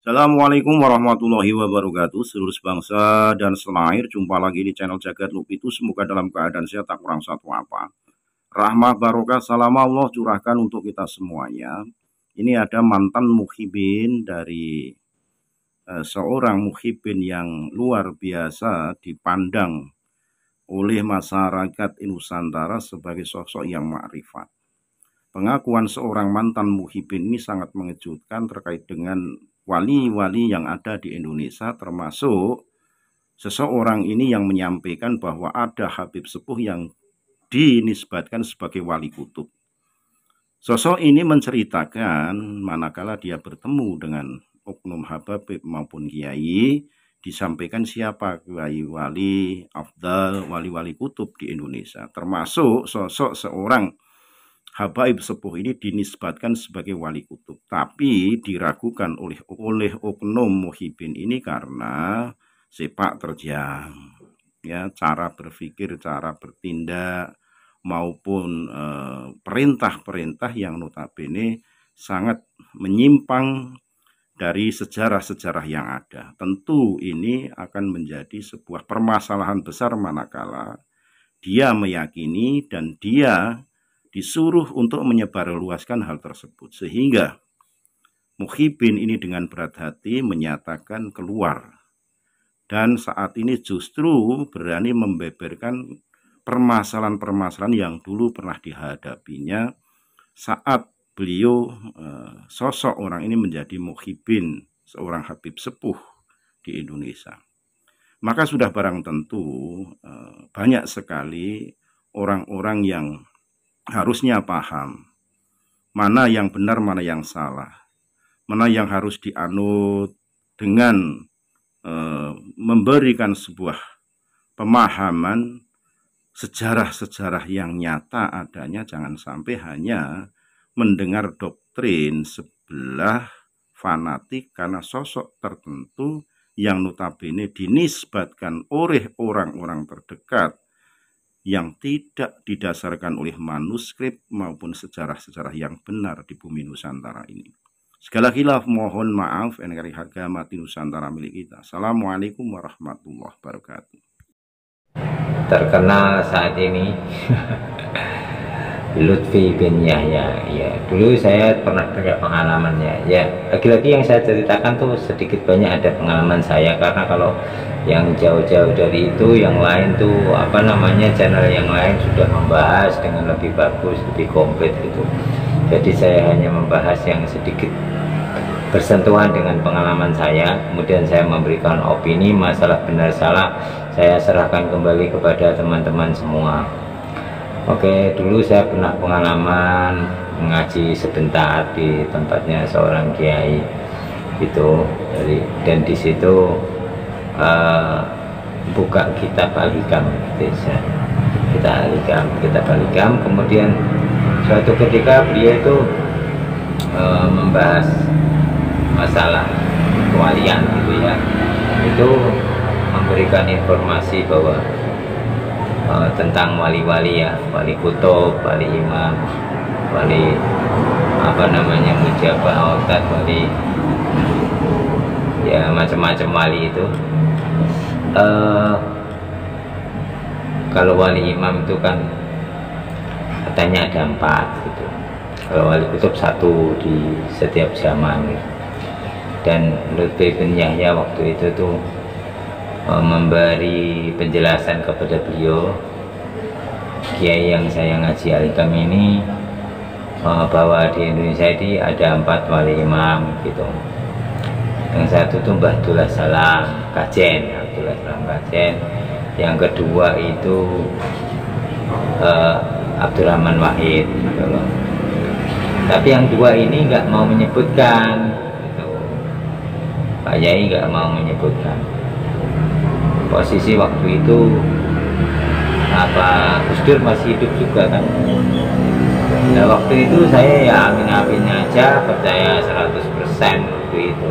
Assalamualaikum warahmatullahi wabarakatuh. Seluruh bangsa dan setanah air, jumpa lagi di channel Jagat Lupitu. Semoga dalam keadaan sehat, tak kurang satu apa. Rahmah barokah salam Allah curahkan untuk kita semuanya. Ini ada mantan muhibin dari seorang muhibin yang luar biasa dipandang oleh masyarakat Nusantara sebagai sosok yang makrifat. Pengakuan seorang mantan muhibin ini sangat mengejutkan terkait dengan wali-wali yang ada di Indonesia, termasuk seseorang ini yang menyampaikan bahwa ada Habib Sepuh yang dinisbatkan sebagai wali kutub. Sosok ini menceritakan manakala dia bertemu dengan oknum Habib maupun kiai, disampaikan siapa wali-wali afdal, wali-wali kutub di Indonesia, termasuk sosok seorang Habaib Sepuh ini dinisbatkan sebagai wali kutub, tapi diragukan oleh oknum muhibin ini karena sepak terjang, ya, cara berpikir, cara bertindak maupun perintah-perintah yang notabene sangat menyimpang dari sejarah-sejarah yang ada. Tentu ini akan menjadi sebuah permasalahan besar manakala dia meyakini dan dia disuruh untuk menyebarluaskan hal tersebut, sehingga muhibin ini dengan berat hati menyatakan keluar, dan saat ini justru berani membeberkan permasalahan-permasalahan yang dulu pernah dihadapinya saat beliau sosok orang ini menjadi muhibin seorang Habib Sepuh di Indonesia. Maka sudah barang tentu banyak sekali orang-orang yang harusnya paham mana yang benar, mana yang salah, mana yang harus dianut dengan memberikan sebuah pemahaman sejarah-sejarah yang nyata adanya. Jangan sampai hanya mendengar doktrin sebelah fanatik karena sosok tertentu yang notabene dinisbatkan oleh orang-orang terdekat yang tidak didasarkan oleh manuskrip maupun sejarah-sejarah yang benar di bumi Nusantara ini. Segala khilaf mohon maaf, NKRI harga mati Nusantara milik kita. Assalamualaikum warahmatullahi wabarakatuh. Terkenal saat ini Lutfi bin Yahya. Ya, dulu saya pernah punya pengalamannya. Ya, lagi-lagi yang saya ceritakan tuh sedikit banyak ada pengalaman saya, karena kalau yang jauh-jauh dari itu, yang lain tuh channel yang lain sudah membahas dengan lebih bagus, lebih komplit gitu. Jadi saya hanya membahas yang sedikit bersentuhan dengan pengalaman saya, kemudian saya memberikan opini. Masalah benar salah saya serahkan kembali kepada teman-teman semua. Oke, dulu saya pernah pengalaman mengaji sebentar di tempatnya seorang kiai gitu, dan di situ buka kitab Al-Hikam, kitab Al-Hikam. Kemudian suatu ketika beliau itu membahas masalah kewalian gitu ya, itu memberikan informasi bahwa tentang wali-wali ya, wali kutub, wali imam, wali mujabah autad, wali ya macam-macam wali itu. Kalau wali imam itu kan katanya ada 4 gitu. Kalau wali kutub 1 di setiap zaman. Dan Lutfi bin Yahya waktu itu tuh memberi penjelasan kepada beliau, kiai yang saya ngaji Al-Hikam ini, bahwa di Indonesia ini ada 4 wali imam gitu. Yang satu itu Mbah Abdullah Salam Kajen, yang kedua itu Abdurrahman Wahid gitu loh. Tapi yang 2 ini nggak mau menyebutkan gitu. Pak Yai nggak mau menyebutkan. Posisi waktu itu Gus Dur masih hidup juga kan. Nah waktu itu saya ya amin-amin aja, percaya 100% waktu itu.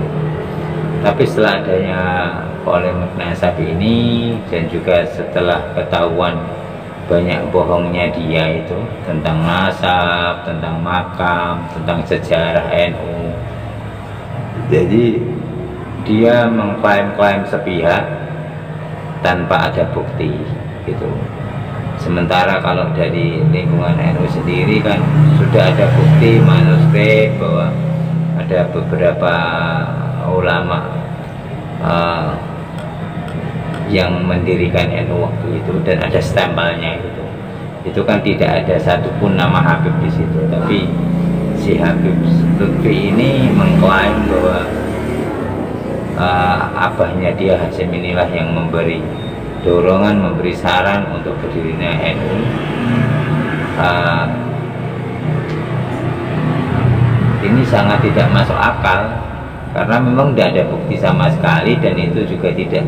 Tapi setelah adanya polemik nasab ini, dan juga setelah ketahuan banyak bohongnya dia itu tentang nasab, tentang makam, tentang sejarah NU, jadi dia mengklaim-klaim sepihak tanpa ada bukti gitu. Sementara kalau dari lingkungan NU sendiri kan sudah ada bukti manuskrip bahwa ada beberapa ulama yang mendirikan NU waktu itu dan ada stempelnya gitu. Itu kan tidak ada satupun nama Habib di situ, tapi si Habib Lutfi ini mengklaim bahwa abahnya dia Hasyim inilah yang memberi dorongan, memberi saran untuk berdirinya NU. Ini sangat tidak masuk akal karena memang tidak ada bukti sama sekali, dan itu juga tidak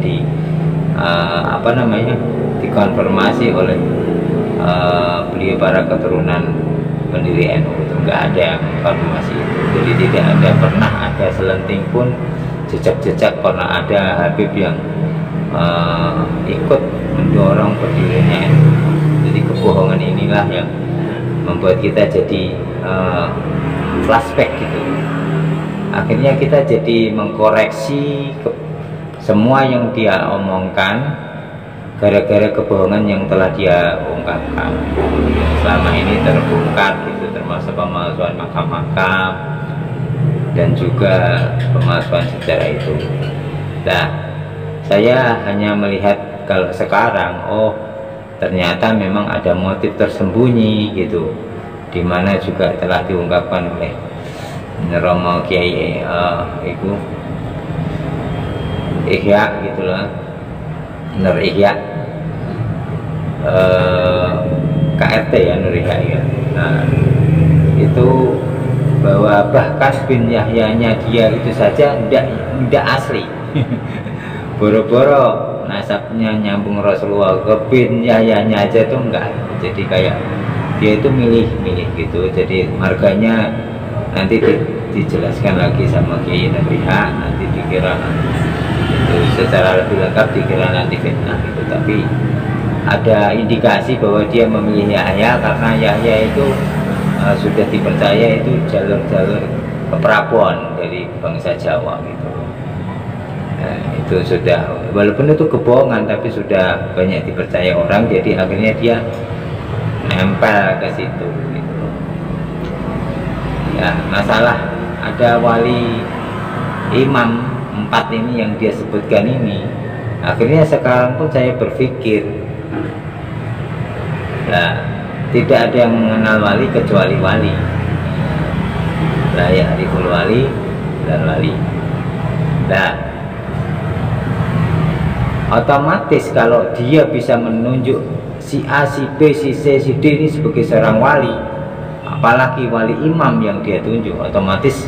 dikonfirmasi oleh beliau para keturunan pendiri NU. Itu nggak ada konfirmasi itu, jadi tidak ada pernah ada selenting pun jejak-jejak pernah ada Habib yang ikut mendorong berdirinya NU. Jadi kebohongan inilah yang membuat kita jadi flashback gitu. Akhirnya kita jadi mengkoreksi semua yang dia omongkan gara-gara kebohongan yang telah dia ungkapkan. Selama ini terbongkar gitu, termasuk pemalsuan makam-makam dan juga pemalsuan sejarah itu. Nah, saya hanya melihat kalau sekarang, oh ternyata memang ada motif tersembunyi gitu, dimana juga telah diungkapkan oleh Romo Kiai itu Ihya gitulah, Nur Ihya KRT ya, Nur Ihya ya. Nah, itu bahwa bahkan bin Yahyanya dia itu saja tidak asli. Boro-boro nasabnya nyambung Rasulullah, ke bin Yahyanya aja tuh enggak. Jadi kayak dia itu milih-milih gitu. Jadi marganya nanti dijelaskan lagi sama Kiai Nabiha, nanti dikira itu secara lebih lengkap dikira nanti fitnah gitu. Tapi ada indikasi bahwa dia memilih Yahya karena Yahya itu sudah dipercaya itu jalur-jalur keperabuan dari bangsa Jawa gitu. Nah, itu sudah, walaupun itu kebohongan tapi sudah banyak dipercaya orang, jadi akhirnya dia nempel ke situ gitu. Ya, masalah ada wali imam 4 ini yang dia sebutkan ini, akhirnya sekarang pun saya berpikir, nah, tidak ada yang mengenal wali kecuali wali. La ya'riful wali dan wali. Nah, otomatis kalau dia bisa menunjuk si A, si B, si C, si D ini sebagai seorang wali, apalagi wali imam yang dia tunjuk, otomatis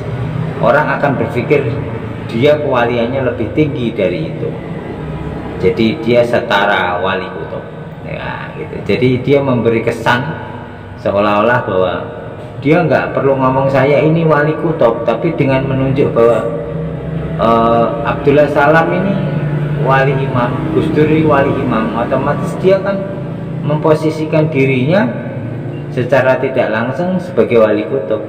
orang akan berpikir dia kewaliannya lebih tinggi dari itu. Jadi dia setara wali kutub ya, gitu. Jadi dia memberi kesan seolah-olah bahwa dia nggak perlu ngomong saya ini wali kutub, tapi dengan menunjuk bahwa Abdullah Salam ini wali imam, Gus Dur ini wali imam, otomatis dia kan memposisikan dirinya secara tidak langsung sebagai wali kutub,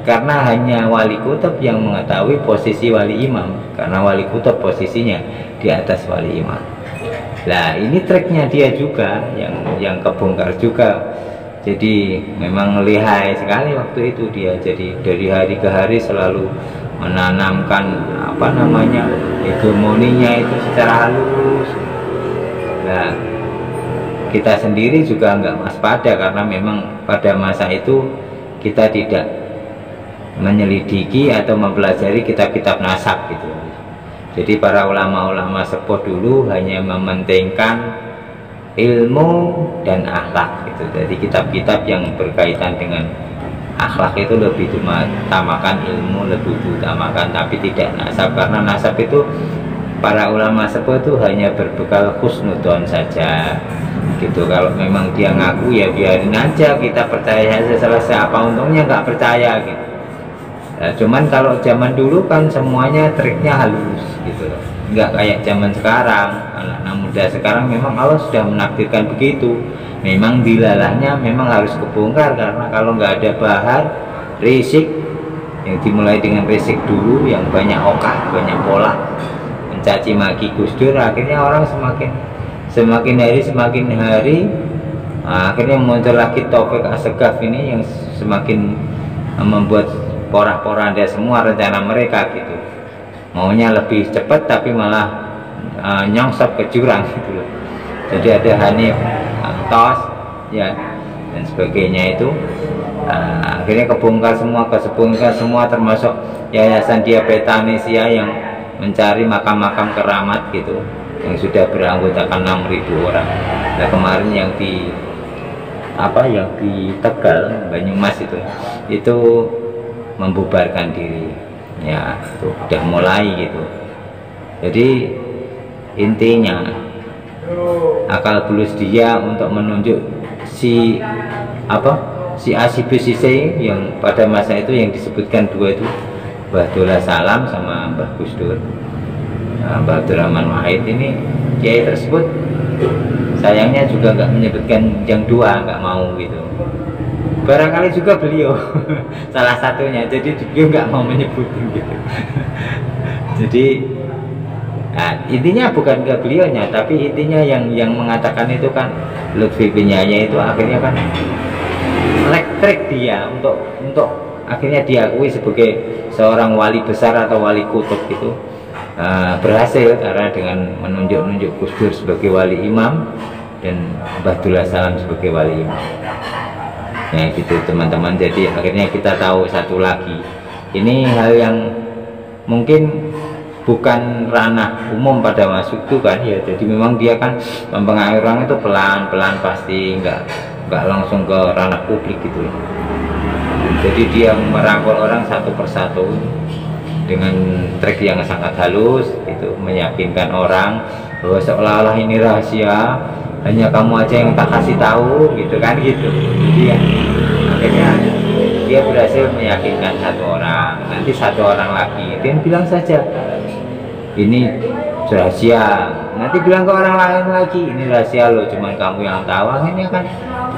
karena hanya wali kutub yang mengetahui posisi wali imam, karena wali kutub posisinya di atas wali imam. Nah, ini triknya dia juga yang kebongkar juga. Jadi memang lihai sekali waktu itu dia. Jadi dari hari ke hari selalu menanamkan hegemoninya itu secara halus. Nah, kita sendiri juga nggak waspada karena memang pada masa itu kita tidak menyelidiki atau mempelajari kitab-kitab nasab gitu. Jadi para ulama-ulama sepuh dulu hanya mementingkan ilmu dan akhlak gitu. Jadi kitab-kitab yang berkaitan dengan akhlak itu lebih diutamakan, ilmu lebih diutamakan, tapi tidak nasab, karena nasab itu para ulama sepuh itu hanya berbekal husnudon saja gitu. Kalau memang dia ngaku ya biarin aja, kita percaya saja, selesai, apa untungnya nggak percaya gitu. Nah, cuman kalau zaman dulu kan semuanya triknya halus gitu, nggak kayak zaman sekarang. Anak muda sekarang memang Allah sudah menakdirkan begitu, memang dilalahnya memang harus kebongkar, karena kalau nggak ada bahan risik yang dimulai dengan risik dulu yang banyak okah, banyak pola, mencaci maki Gus Dur, akhirnya orang semakin hari akhirnya muncul lagi Taufik Assegaf ini yang semakin membuat porak-poranda semua rencana mereka gitu, maunya lebih cepat tapi malah nyongsop ke jurang gitu loh. Jadi ada Hanif Tos ya dan sebagainya itu, akhirnya kebongkar semua termasuk Yayasan Diabetanesia yang mencari makam-makam keramat gitu yang sudah beranggotakan 6.000 orang. Nah kemarin yang di Tegal Banyumas itu membubarkan diri ya, itu udah mulai gitu. Jadi intinya akal bulus dia untuk menunjuk si A si B si C yang pada masa itu yang disebutkan dua itu, Mbah Dola Salam sama Mbah Gus Dur. Mbah Abdurrahman Wahid ini kiai tersebut sayangnya juga nggak menyebutkan yang dua, nggak mau gitu. Barangkali juga beliau salah satunya, jadi beliau nggak mau menyebutin gitu. Jadi intinya bukan ke beliaunya, tapi intinya yang mengatakan itu kan Lutfi bin Yahya itu akhirnya kan elektrik dia untuk akhirnya diakui sebagai seorang wali besar atau wali kutub itu. Berhasil karena dengan menunjuk Gus Dur sebagai wali imam dan Mbah Dola Salam sebagai wali imam. Ya gitu teman-teman. Jadi akhirnya kita tahu satu lagi, ini hal yang mungkin bukan ranah umum pada masuk itu kan ya. Jadi memang dia kan mempengaruhi orang itu pelan-pelan, pasti nggak langsung ke ranah publik gitu. Jadi dia merangkul orang satu persatu dengan trik yang sangat halus itu, meyakinkan orang bahwa seolah-olah ini rahasia, hanya kamu aja yang tak kasih tahu gitu kan gitu. Jadi ya, akhirnya dia berhasil meyakinkan satu orang, nanti satu orang lagi dia bilang saja ini rahasia, nanti bilang ke orang lain lagi ini rahasia loh, cuman kamu yang tahu. Akhirnya kan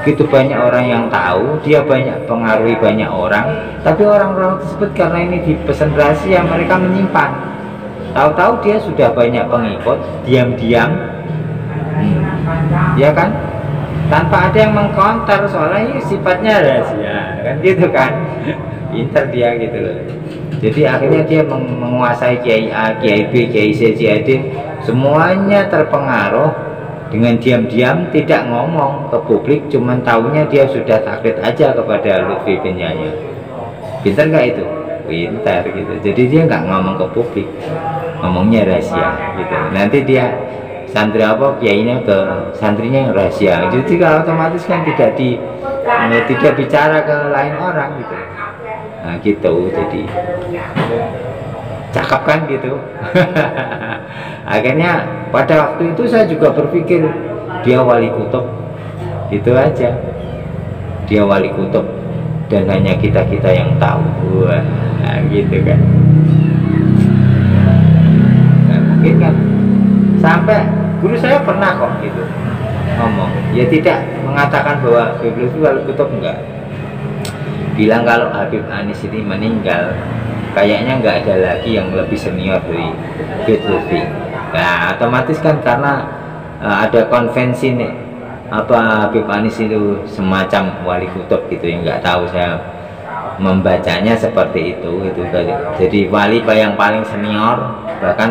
begitu banyak orang yang tahu, dia banyak pengaruhi banyak orang, tapi orang-orang tersebut karena ini dipesan rahasia mereka menyimpan. Tahu-tahu dia sudah banyak pengikut, diam-diam ya kan, tanpa ada yang mengcounter, soalnya ini sifatnya rahasia kan gitu kan. Pinter dia gitu loh. Jadi akhirnya dia menguasai Kiai A, Kiai B, Kiai C, Kiai D, semuanya terpengaruh dengan diam-diam, tidak ngomong ke publik, cuman tahunya dia sudah taklid aja kepada Lutfi bin Yahya. Pinter nggak itu? Pinter gitu. Jadi dia nggak ngomong ke publik, ngomongnya rahasia gitu. Nanti dia santri kiainya ke santrinya yang rahasia. Jadi kalau otomatis kan tidak bicara ke lain orang gitu. Nah gitu, jadi cakep kan gitu. Akhirnya pada waktu itu saya juga berpikir dia wali kutub, itu aja, dia wali kutub dan hanya kita yang tahu. Wah gitu kan. Nah, mungkin kan sampai guru saya pernah kok gitu ngomong, ya tidak mengatakan bahwa Habib Lutfi wali kutub, enggak, bilang kalau Habib Anis ini meninggal kayaknya nggak ada lagi yang lebih senior dari Habib Lutfi. Nah otomatis kan karena ada konvensi nih Habib Anis itu semacam wali kutub gitu, yang nggak tahu saya membacanya seperti itu jadi wali yang paling senior. Bahkan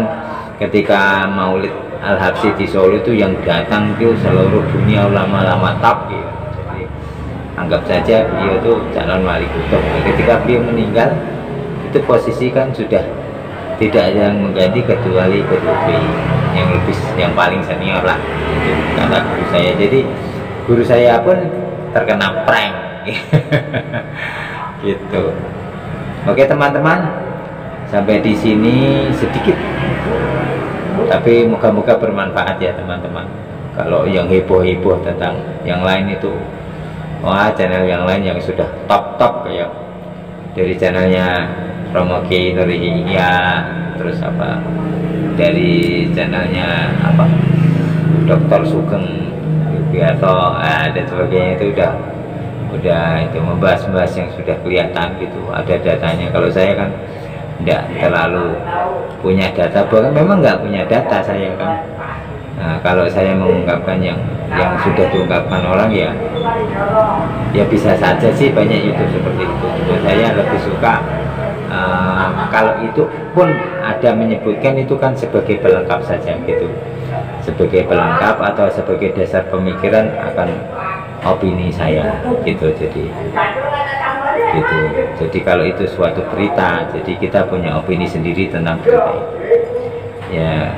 ketika Maulid Al-Habsyi di Solo itu yang datang itu seluruh dunia ulama-ulama top gitu. Jadi anggap saja beliau itu calon wali kutub. Ketika beliau meninggal itu posisi kan sudah tidak ada yang mengganti kecuali Lutfi yang paling senior lah, itu kata guru saya. Jadi guru saya pun terkena prank gitu. Oke teman-teman, sampai di sini sedikit, tapi moga-moga bermanfaat ya teman-teman. Kalau yang heboh-heboh tentang yang lain itu, wah channel yang lain yang sudah top kayak dari channelnya Romo Kiai Nurihya, terus dari channelnya Dr. Sugeng Yubiarto dan sebagainya, itu udah itu membahas yang sudah kelihatan gitu, ada datanya. Kalau saya kan tidak terlalu punya data, memang nggak punya data saya kan. Nah, kalau saya mengungkapkan yang sudah diungkapkan orang ya bisa saja sih banyak YouTube seperti itu. Saya lebih suka kalau itu pun ada menyebutkan itu kan sebagai pelengkap saja gitu, sebagai pelengkap atau sebagai dasar pemikiran akan opini saya gitu. Jadi kalau itu suatu berita, jadi kita punya opini sendiri tentang berita itu. Ya,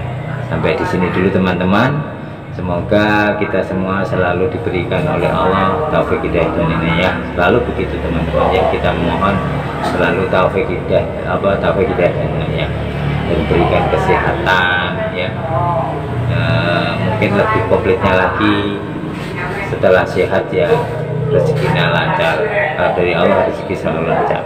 sampai di sini dulu teman-teman. Semoga kita semua selalu diberikan oleh Allah taufik hidayah dan inayah. Selalu begitu teman-teman ya, kita mohon selalu taufik hidayah dan inayah, dan berikan kesehatan ya. Mungkin lebih komplitnya lagi setelah sehat ya, rezekinya lancar. Dari Allah rezeki selalu lancar.